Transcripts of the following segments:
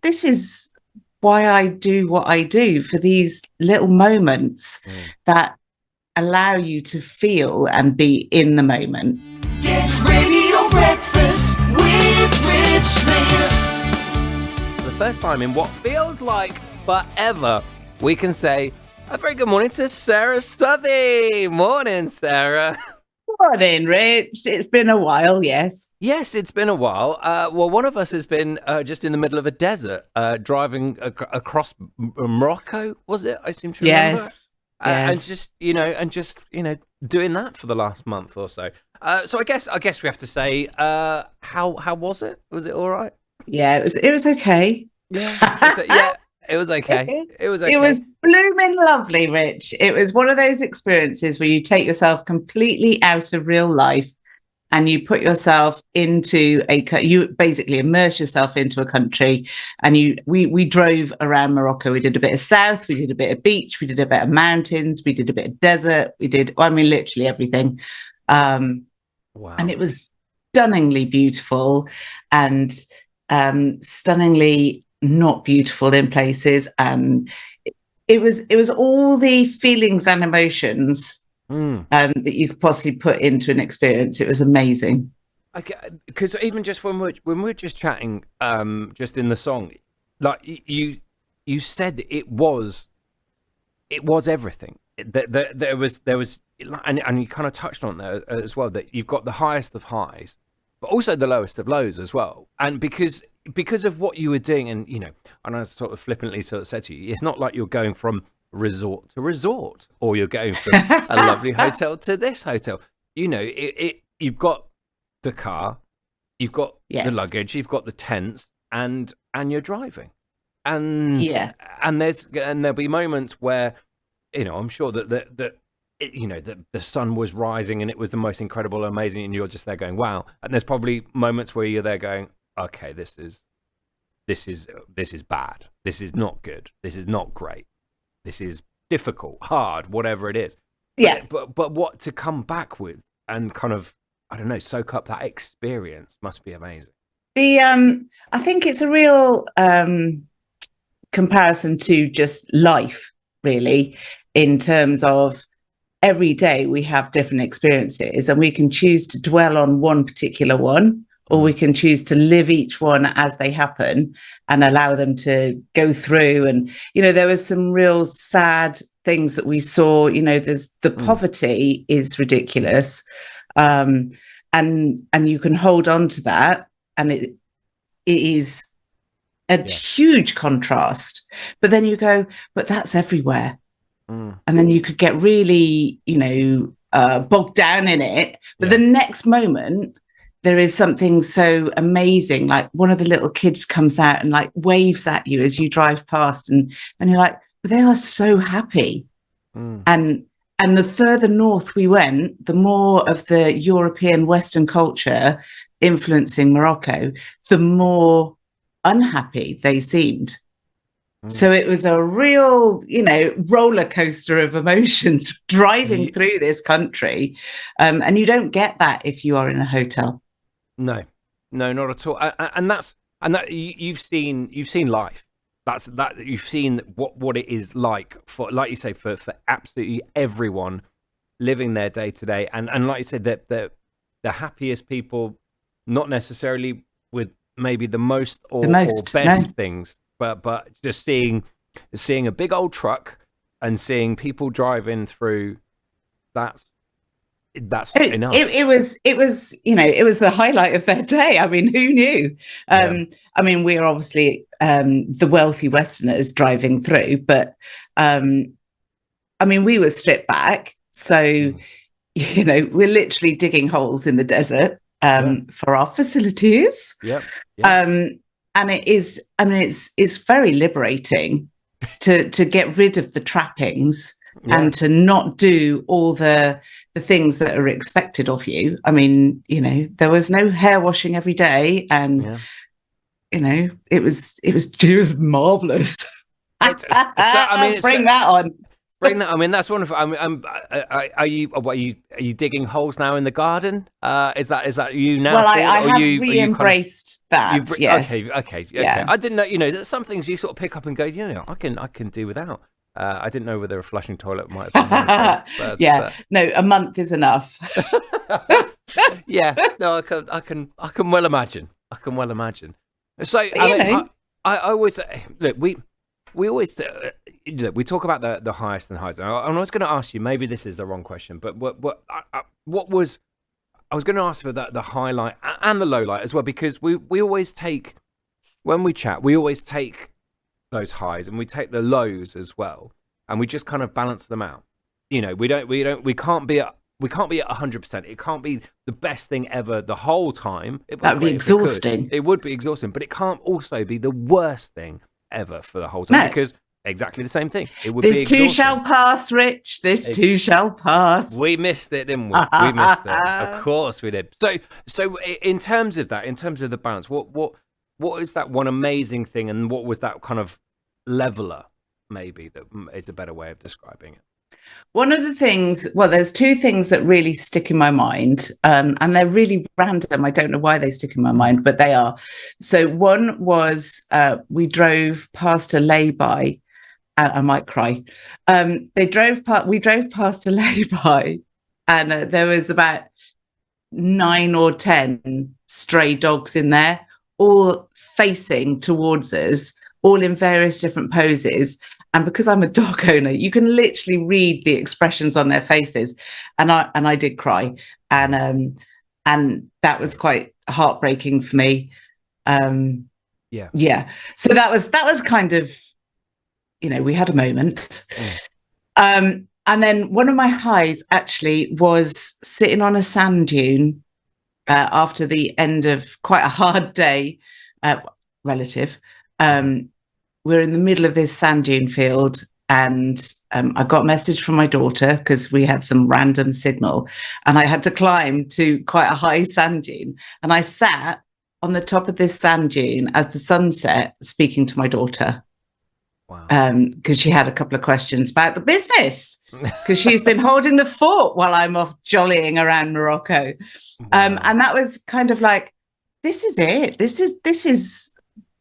is why I do what I do, for these little moments that allow you to feel and be in the moment. Get radio breakfast with Rich Smith. For the first time in what feels like forever, we can say a very good morning to Sara Southey. Morning, Sarah. Morning, Rich. It's been a while, yes. Yes, it's been a while. Well, one of us has been just in the middle of a desert, driving across Morocco, was it? I seem to remember. Yes. And just doing that for the last month or so. So I guess we have to say, how was it? Was it all right? Yeah, it was okay. Yeah. It was okay. It was okay. It was blooming lovely, Rich. It was one of those experiences where you take yourself completely out of real life and you put yourself into you basically immerse yourself into a country. And we drove around Morocco. We did a bit of south, we did a bit of beach, we did a bit of mountains, we did a bit of desert, literally everything. Wow. And it was stunningly beautiful and stunningly not beautiful in places, and it was all the feelings and emotions that you could possibly put into an experience. It was amazing. Okay, because even just when we're just chatting, just in the song, like you said, it was everything. There was, and you kind of touched on there as well, that you've got the highest of highs, but also the lowest of lows as well, and because of what you were doing, and I know, sort of flippantly sort of said to you, it's not like you're going from resort to resort, or you're going from a lovely hotel to this hotel. You've got the car, you've got the luggage, you've got the tents, and you're driving, and there'll be moments where I'm sure that the sun was rising and it was the most incredible, amazing, and you're just there going, wow. And there's probably moments where you're there going, okay, this is bad. This is not good. This is not great. This is difficult, hard, whatever it is. But what to come back with and kind of, I don't know, soak up that experience must be amazing. I think it's a real comparison to just life, really, in terms of every day we have different experiences, and we can choose to dwell on one particular one, or we can choose to live each one as they happen and allow them to go through. And, there was some real sad things that we saw. There's the poverty is ridiculous. And you can hold on to that. And it is a huge contrast. But then you go, but that's everywhere. And then you could get really, bogged down in it. But the next moment, there is something so amazing, like one of the little kids comes out and like waves at you as you drive past, and you're like, but they are so happy. And the further north we went, the more of the European Western culture influencing Morocco, the more unhappy they seemed. So it was a real, roller coaster of emotions driving through this country. And you don't get that if you are in a hotel. No, not at all. And that you've seen life. That you've seen what it is like for, like you say, for absolutely everyone living their day to day. And like you said, that the happiest people, not necessarily with maybe the most or best things, but just seeing a big old truck and seeing people driving through. That's enough. It was the highlight of their day. I mean, who knew? I mean, we're obviously the wealthy Westerners driving through, but I mean, we were stripped back. So, we're literally digging holes in the desert for our facilities. And it is, I mean, it's very liberating to get rid of the trappings and to not do all the things that are expected of you. I mean, there was no hair washing every day, and it was marvelous. Bring that on. Bring that. I mean, that's wonderful. Are you digging holes now in the garden? Is that you now? Well, I have are you re-embraced that. Yes. Okay. Yeah. I didn't know. You know, there's some things you sort of pick up and go. You know, I can do without. I didn't know whether a flushing toilet might have been yeah. No, a month is enough. Yeah. No, I can well imagine. So I always look. We always we talk about the highest and highest. And I was going to ask you. Maybe this is the wrong question, but what was I was going to ask for the highlight and the low light as well, because we always take, when we chat, we always take those highs and we take the lows as well, and we just kind of balance them out. You know, we can't be at 100%. It can't be the best thing ever the whole time. That would be exhausting. It would be exhausting, but it can't also be the worst thing ever for the whole time, because exactly the same thing. It would be exhausting. This too shall pass, Rich. This too shall pass. We missed it, didn't we? We missed it. Of course we did. So in terms of that, in terms of the balance, what is that one amazing thing, and what was that kind of leveler? Maybe that is a better way of describing it. One of the things, well, there's two things that really stick in my mind, and they're really random. I don't know why they stick in my mind, but they are. So one was we drove past a lay-by. I might cry. We drove past a lay-by, and there was about 9 or 10 stray dogs in there, all facing towards us, all in various different poses. And because I'm a dog owner, you can literally read the expressions on their faces. And I did cry. And that was quite heartbreaking for me. Yeah. So that was kind of, you know, we had a moment. And then one of my highs actually was sitting on a sand dune after the end of quite a hard day, relative. We're in the middle of this sand dune field, and I got a message from my daughter because we had some random signal, and I had to climb to quite a high sand dune. And I sat on the top of this sand dune as the sun set, speaking to my daughter. Wow. Because she had a couple of questions about the business, because she's been holding the fort while I'm off jollying around Morocco. Wow. And that was kind of like, this is it. This is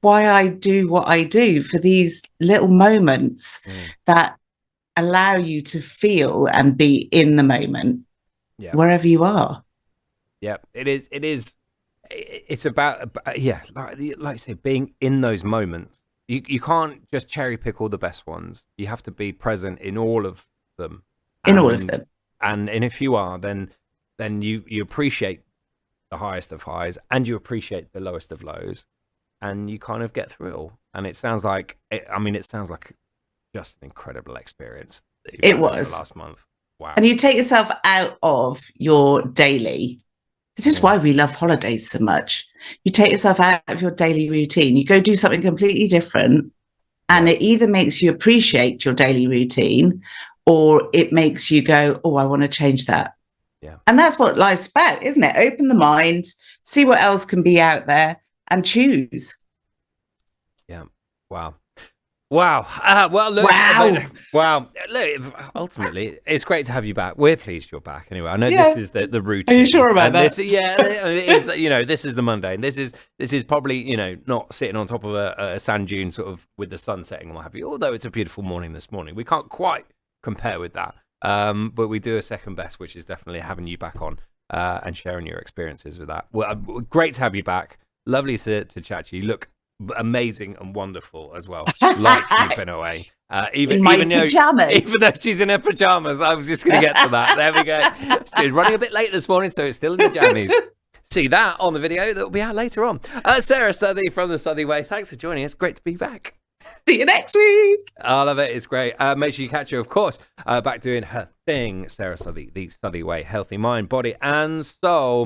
why I do what I do, for these little moments that allow you to feel and be in the moment, wherever you are. Yeah, it is. It's about like I say, being in those moments. You can't just cherry pick all the best ones. You have to be present in all of them. And if you are, then you appreciate the highest of highs, and you appreciate the lowest of lows. And you kind of get through it all. And it sounds like just an incredible experience. It was last month. Wow. And you take yourself out of your daily. This is why we love holidays so much. You take yourself out of your daily routine. You go do something completely different. And it either makes you appreciate your daily routine, or it makes you go, oh, I want to change that. Yeah. And that's what life's about, isn't it? Open the mind, see what else can be out there, and choose. Yeah. Wow. Well, look. Wow. Look, ultimately, it's great to have you back. We're pleased you're back. Anyway, I know this is the routine. Are you sure about that? It is. You know, this is the Monday, and this is probably, you know, not sitting on top of a sand dune, sort of with the sun setting and what have you. Although it's a beautiful morning this morning, we can't quite compare with that. But we do a second best, which is definitely having you back on and sharing your experiences with that. Well, great to have you back. Lovely to chat to you. You look amazing and wonderful as well. Like you've been away. Even though she's in her pajamas. I was just going to get to that. There we go. She's running a bit late this morning, so it's still in the jammies. See that on the video that will be out later on. Sara Southey from the Southey Way. Thanks for joining us. Great to be back. See you next week. I love it. It's great. Make sure you catch her, of course, back doing her thing. Sara Southey, the Southey Way, healthy mind, body, and soul.